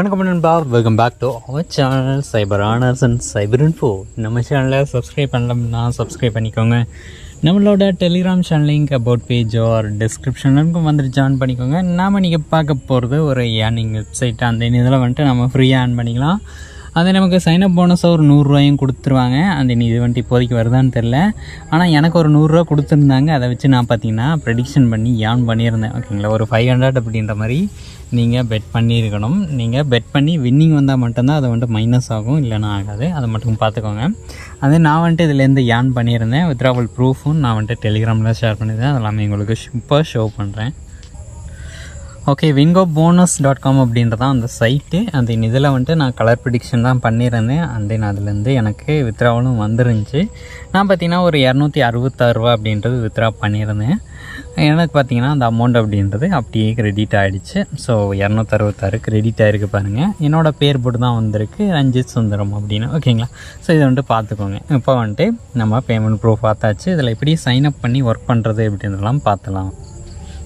வணக்கம் நண்பா, welcome back to our channel cyber honours and cyber info. நம்ம சேனலை சப்ஸ்கிரைப் பண்ணலன்னா சப்ஸ்கிரைப் பண்ணிக்கோங்க. நம்மளோட telegram channel link about page or டிஸ்கிரிப்ஷனுக்கும் வந்துட்டு ஜாயின் பண்ணிக்கோங்க. நாம் நீங்கள் பார்க்க போகிறது ஒரு ஏர்னிங் வெப்சைட். அந்த இதில் வந்துட்டு நம்ம ஃப்ரீயாக ஏர்ன் பண்ணிக்கலாம். அது நமக்கு சைனப் போனஸாக ஒரு 100 ரூபாயும் கொடுத்துருவாங்க. அந்த இது வந்துட்டு இப்போதைக்கு வருதான்னு தெரில. ஆனால் எனக்கு ஒரு 100 ரூபா கொடுத்துருந்தாங்க. அதை வச்சு நான் பார்த்தீங்கன்னா ப்ரெடிக்ஷன் பண்ணி ஏர்ன் பண்ணியிருந்தேன். ஓகேங்களா, ஒரு 500 அப்படின்ற மாதிரி நீங்கள் பெட் பண்ணியிருக்கணும். நீங்கள் பெட் பண்ணி வின்னிங் வந்தால் மட்டும்தான் அதை வந்துட்டு மைனஸ் ஆகும், இல்லைன்னா ஆகாது. அதை மட்டும் பார்த்துக்கோங்க. அது நான் வந்துட்டு இதுலேருந்து ஏர்ன் பண்ணியிருந்தேன். வித்ட்ராவல் ப்ரூஃபும் நான் வந்துட்டு டெலிகிராமில் ஷேர் பண்ணியிருந்தேன். அதெல்லாமே உங்களுக்கு இப்போ ஷோ பண்ணுறேன். ஓகே, wingobonus.com அப்படின்றதான் அந்த சைட்டு. அந்த இதில் வந்துட்டு நான் கலர் ப்ரிடிக்ஷன் தான் பண்ணியிருந்தேன். தென் அதுலேருந்து எனக்கு வித்ட்ராவலும் வந்துருந்துச்சு. நான் பார்த்திங்கன்னா ஒரு 266 ரூபா அப்படின்றது வித்ட்ரா பண்ணியிருந்தேன். எனக்கு பார்த்திங்கன்னா அந்த அமௌண்ட் அப்படின்றது அப்படியே கிரெடிட் ஆகிடுச்சு. ஸோ 266 கிரெடிட் ஆகிருக்கு பாருங்கள். என்னோடய பேர் போட்டு தான் வந்திருக்கு, ரஞ்சித் சுந்தரம் அப்படின்னு. ஓகேங்களா, ஸோ இதை வந்துட்டு பார்த்துக்கோங்க. இப்போ வந்துட்டு நம்ம பேமெண்ட் ப்ரூஃப் பார்த்தாச்சு. இதில் எப்படி சைன்அப் பண்ணி ஒர்க் பண்ணுறது அப்படின்றதெல்லாம் பார்த்துலாம்.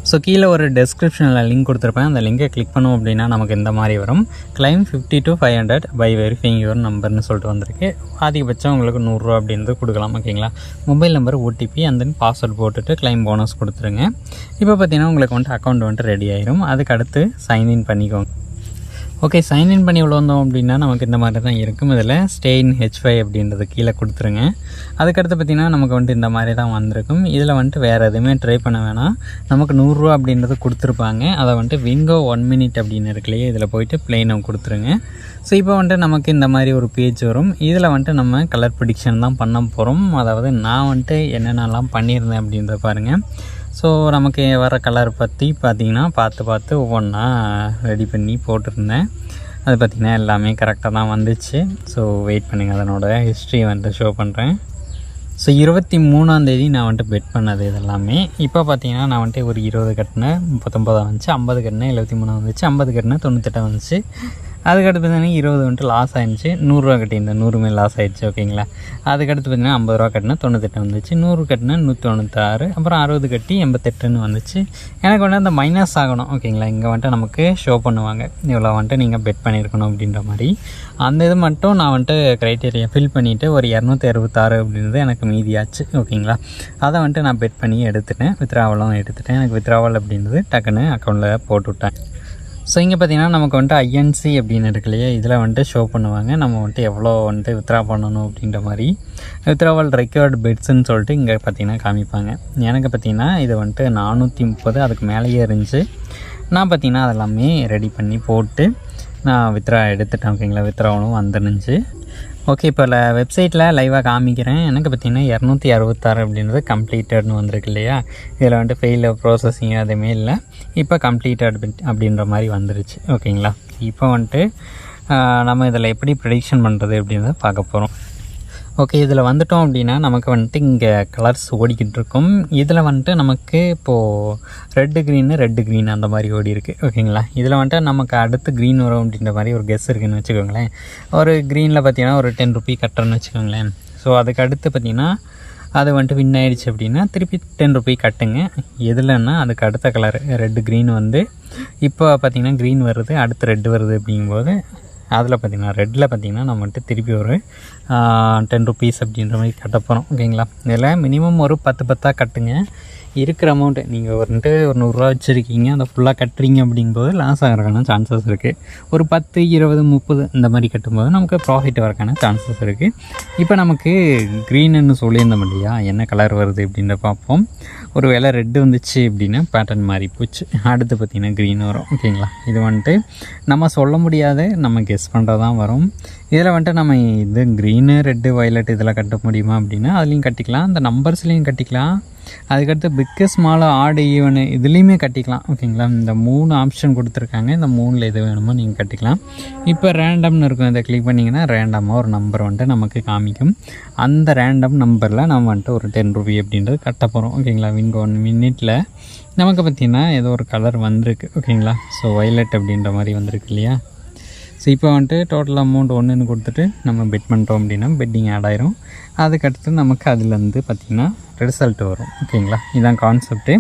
ஸோ கீழே ஒரு டெஸ்கிரிப்ஷனில் லிங்க் கொடுத்துருப்பேன். அந்த லிங்கை கிளிக் பண்ணுவோம் அப்படின்னா நமக்கு இந்த மாதிரி வரும். Claim 50 to 500 by verifying your நம்பர்னு சொல்லிட்டு வந்திருக்கு. அதிகபட்சம் உங்களுக்கு 100 ரூபா அப்படின்றது கொடுக்கலாம். ஓகேங்களா, mobile number, OTP and then password போட்டுட்டு கிளைம் போனஸ் கொடுத்துருங்க. இப்போ பார்த்தீங்கன்னா உங்களுக்கு வந்துட்டு அக்கௌண்ட் வந்துட்டு ரெடி ஆயிரும். அதுக்கு அடுத்து சைன்இன் பண்ணிக்கோங்க. ஓகே, சைன்இன் பண்ணி உள்ள வந்தோம் அப்படின்னா நமக்கு இந்த மாதிரி தான் இருக்கும். இதில் ஸ்டே இன் H5 அப்படின்றது கீழே கொடுத்துருங்க. அதுக்கடுத்து பார்த்திங்கன்னா நமக்கு வந்துட்டு இந்த மாதிரி தான் வந்திருக்கும். இதில் வந்துட்டு வேறு எதுவுமே ட்ரை பண்ண வேணாம். நமக்கு 100 ரூபா அப்படின்றது கொடுத்துருப்பாங்க. அதை வந்துட்டு விங்கோ 1 minute அப்படின்னு இருக்குல்லையே, இதில் போயிட்டு ப்ளெயினை கொடுத்துருங்க. ஸோ இப்போ வந்துட்டு நமக்கு இந்த மாதிரி ஒரு பேஜ் வரும். இதில் வந்துட்டு நம்ம கலர் ப்ரிடிக்ஷன் தான் பண்ண போகிறோம். அதாவது நான் வந்துட்டு என்னென்னலாம் பண்ணியிருந்தேன் அப்படின்றத பாருங்கள். ஸோ நமக்கு வர கலர் பற்றி பார்த்திங்கன்னா பார்த்து ஒவ்வொன்றா ரெடி பண்ணி போட்டிருந்தேன். அது பார்த்திங்கன்னா எல்லாமே கரெக்டாக தான் வந்துச்சு. ஸோ வெயிட் பண்ணுங்கள், அதனோட ஹிஸ்ட்ரி வந்துட்டு ஷோ பண்ணுறேன். ஸோ 23ஆம் நான் வந்துட்டு பெட் பண்ணது இதெல்லாமே. இப்போ பார்த்தீங்கன்னா நான் வந்துட்டு ஒரு 20 கட்டினேன், 39 வந்துச்சு. 50 கட்டினேன், 73 வந்துச்சு. 50 கட்டினேன், 98 வந்துச்சு. அதுக்கடுத்து பார்த்தீங்கன்னா 20 வந்துட்டு லாஸ் ஆகிடுச்சு. 100 ரூபா கட்டியிருந்தேன், 100 லாஸ் ஆகிடுச்சு. ஓகேங்களா, அதுக்கடுத்து பார்த்தீங்கன்னா 50 ரூபா கட்டினேன், 98 வந்துச்சு. 100 கட்டினேன், 196. அப்புறம் 60 கட்டி 88 வந்துச்சு. எனக்கு வந்துட்டு அந்த மைனஸ் ஆகணும். ஓகேங்களா, இங்கே வந்துட்டு நமக்கு ஷோ பண்ணுவாங்க இவ்வளோ வந்துட்டு நீங்கள் பெட் பண்ணியிருக்கணும் அப்படின்ற மாதிரி. அந்த இது மட்டும் நான் வந்துட்டு க்ரைட்டீரியா ஃபில் பண்ணிவிட்டு ஒரு 266 அப்படின்றது எனக்கு மீதியாச்சு. ஓகேங்களா, அதை வந்துட்டு நான் பெட் பண்ணி எடுத்துட்டேன். வித்ட்ராவலும் எடுத்துட்டேன். எனக்கு வித்ட்ராவல் அப்படின்றது டக்குன்னு அக்கௌண்ட்டில் போட்டு விட்டேன். ஸோ இங்கே பார்த்திங்கன்னா நமக்கு வந்துட்டு INC அப்படின்னு இருக்கு இல்லையா, இதில் வந்துட்டு ஷோ பண்ணுவாங்க நம்ம வந்துட்டு எவ்வளோ வந்துட்டு வித்ட்ரா பண்ணணும் அப்படின்ற மாதிரி. வித்ட்ராவல் ரெக்கார்டு பெட்ஸ்ன்னு சொல்லிட்டு இங்கே பார்த்திங்கன்னா காமிப்பாங்க. எனக்கு பார்த்திங்கன்னா இது வந்துட்டு 430 அதுக்கு மேலேயே இருந்துச்சு. நான் பார்த்திங்கன்னா அதெல்லாமே ரெடி பண்ணி போட்டு நான் வித்ட்ரா எடுத்துட்டேன். ஓகேங்களா, வித்ட்ராவலும் வந்துருந்துச்சு. ஓகே, இப்போ வெப்சைட்டில் லைவாக காமிக்கிறேன். எனக்கு பார்த்திங்கன்னா 266 அப்படின்றது கம்ப்ளீட்டட்னு வந்திருக்கு இல்லையா. இதில் வந்துட்டு ஃபெயில் ப்ராசஸிங் அதுவுமே இல்லை. இப்போ கம்ப்ளீட்டட் அப்படின்ற மாதிரி வந்துருச்சு. ஓகேங்களா, இப்போ வந்துட்டு நம்ம இதில் எப்படி ப்ரெடிக்ஷன் பண்ணுறது அப்படின்றத பார்க்க போகிறோம். ஓகே, இதில் வந்துட்டோம் அப்படின்னா நமக்கு வந்துட்டு இங்கே கலர்ஸ் ஓடிக்கிட்டு இருக்கும். இதில் வந்துட்டு நமக்கு இப்போது ரெட்டு க்ரீன் அந்த மாதிரி ஓடி இருக்குது. ஓகேங்களா, இதில் வந்துட்டு நமக்கு அடுத்து க்ரீன் வரும் அப்படின்ற மாதிரி ஒரு கெஸ் இருக்குதுன்னு வச்சுக்கோங்களேன். ஒரு க்ரீனில் பார்த்திங்கன்னா ஒரு 10 ரூபி கட்டுறோன்னு வச்சுக்கோங்களேன். ஸோ அதுக்கு அடுத்து பார்த்திங்கன்னா அது வந்துட்டு வின் ஆகிடுச்சு அப்படின்னா திருப்பி 10 ரூபி கட்டுங்க. எதுலன்னா அதுக்கு அடுத்த கலர் ரெட்டு க்ரீன் வந்து இப்போ பார்த்திங்கன்னா க்ரீன் வருது, அடுத்து ரெட்டு வருது. அப்படிங்கும்போது அதில் பார்த்திங்கன்னா ரெட்டில் பார்த்திங்கன்னா நம்ம வந்துட்டு திருப்பி ஒரு 10 ருபீஸ் அப்படின்ற மாதிரி கட்ட போகிறோம். ஓகேங்களா, இதில் மினிமம் ஒரு 10 கட்டுங்க. இருக்கிற அமௌண்ட்டு நீங்கள் வந்துட்டு ஒரு 100 ரூபா வச்சுருக்கீங்க, அதை ஃபுல்லாக கட்டுறீங்க அப்படிங்கும்போது லாஸ் ஆகிறதுக்கான சான்சஸ் இருக்குது. ஒரு 10, 20, 30 இந்த மாதிரி கட்டும்போது நமக்கு ப்ராஃபிட் வரக்கான சான்சஸ் இருக்குது. இப்போ நமக்கு க்ரீனுன்னு சொல்லியிருந்தோம் இல்லையா, என்ன கலர் வருது அப்படின்ற பார்ப்போம். ஒரு வேளை ரெட்டு வந்துச்சு அப்படின்னா பேட்டர்ன் மாறி போச்சு. அடுத்து பார்த்திங்கன்னா க்ரீன் வரும். ஓகேங்களா, இது வந்துட்டு நம்ம சொல்ல முடியாத, நம்ம கெஸ் பண்ணுறதான் வரும். இதில் வந்துட்டு நம்ம இது க்ரீனு, ரெட்டு, வயலட் இதில் கட்ட முடியுமா அப்படின்னா அதுலேயும் கட்டிக்கலாம், அந்த நம்பர்ஸ்லேயும் கட்டிக்கலாம். அதுக்கடுத்து பிக்கு, ஸ்மால், ஆடு, ஈவனு இதுலேயுமே கட்டிக்கலாம். ஓகேங்களா, இந்த 3 ஆப்ஷன் கொடுத்துருக்காங்க. இந்த 3ல் எது வேணுமோ நீங்கள் கட்டிக்கலாம். இப்போ ரேண்டம்னு இருக்கும், இதை கிளிக் பண்ணிங்கன்னா ரேண்டமாக ஒரு நம்பர் வந்துட்டு நமக்கு காமிக்கும். அந்த ரேண்டம் நம்பரில் நம்ம வந்துட்டு ஒரு 10 ரூபி அப்படின்றது கட்ட போகிறோம். ஓகேங்களா, விங்கோ 1 minute நமக்கு பார்த்திங்கன்னா ஏதோ ஒரு கலர் வந்திருக்கு. ஓகேங்களா, ஸோ வயலட் அப்படின்ற மாதிரி வந்திருக்கு இல்லையா. ஸோ இப்போ வந்துட்டு டோட்டல் அமௌண்ட் ஒன்றுன்னு கொடுத்துட்டு நம்ம பெட் பண்ணிட்டோம் அப்படின்னா பெட்டிங் ஆட் ஆயிரும். அதுக்கடுத்து நமக்கு அதுலேருந்து பார்த்திங்கன்னா ரிசல்ட் வரும். ஓகேங்களா, இதுதான் கான்செப்ட்டு.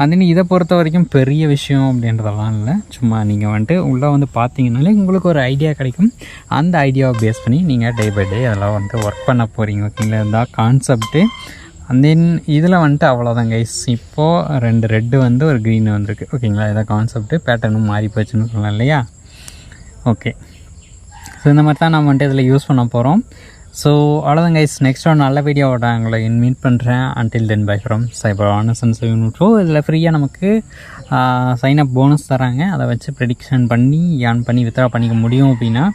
அதுன்னு இதை பொறுத்த வரைக்கும் பெரிய விஷயம் அப்படின்றதெல்லாம் இல்லை. சும்மா நீங்கள் வந்துட்டு உள்ளே வந்து பார்த்தீங்கனாலே உங்களுக்கு ஒரு ஐடியா கிடைக்கும். அந்த ஐடியாவை பேஸ் பண்ணி நீங்கள் டே பை டே அதெல்லாம் வந்துட்டு ஒர்க் பண்ண போகிறீங்க. ஓகேங்களா, இதுதான் கான்செப்ட்டு. அண்ட் தென் இதில் வந்துட்டு அவ்வளோதான் கைஸ். இப்போது 2 ரெட்டு வந்து ஒரு க்ரீன் வந்திருக்கு. ஓகேங்களா, இதான் கான்செப்ட்டு. பேட்டர்னும் மாறி போச்சுன்னு சொல்லலாம் இல்லையா. ஓகே, ஸோ இந்த மாதிரி தான் நம்ம வந்துட்டு இதில் யூஸ் பண்ண போகிறோம். ஸோ அவ்வளோதான் கைஸ். நெக்ஸ்ட் ஒரு நல்ல வீடியோவோட உங்களை மீட் பண்ணுறேன். Until then bye from cyber honours and so இதில் ஃப்ரீயாக நமக்கு சைனப் போனஸ் தராங்க. அதை வச்சு ப்ரெடிக்ஷன் பண்ணி ஏர்ன் பண்ணி வித்ட்ரா பண்ணிக்க முடியும். அப்படின்னா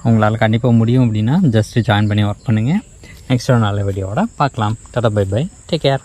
உங்களால் கண்டிப்பாக முடியும். அப்படின்னா ஜஸ்ட்டு ஜாயின் பண்ணி ஒர்க் பண்ணுங்கள். நெக்ஸ்ட் ஒரு நல்ல வீடியோவோட பார்க்கலாம். Tata bye bye, take care.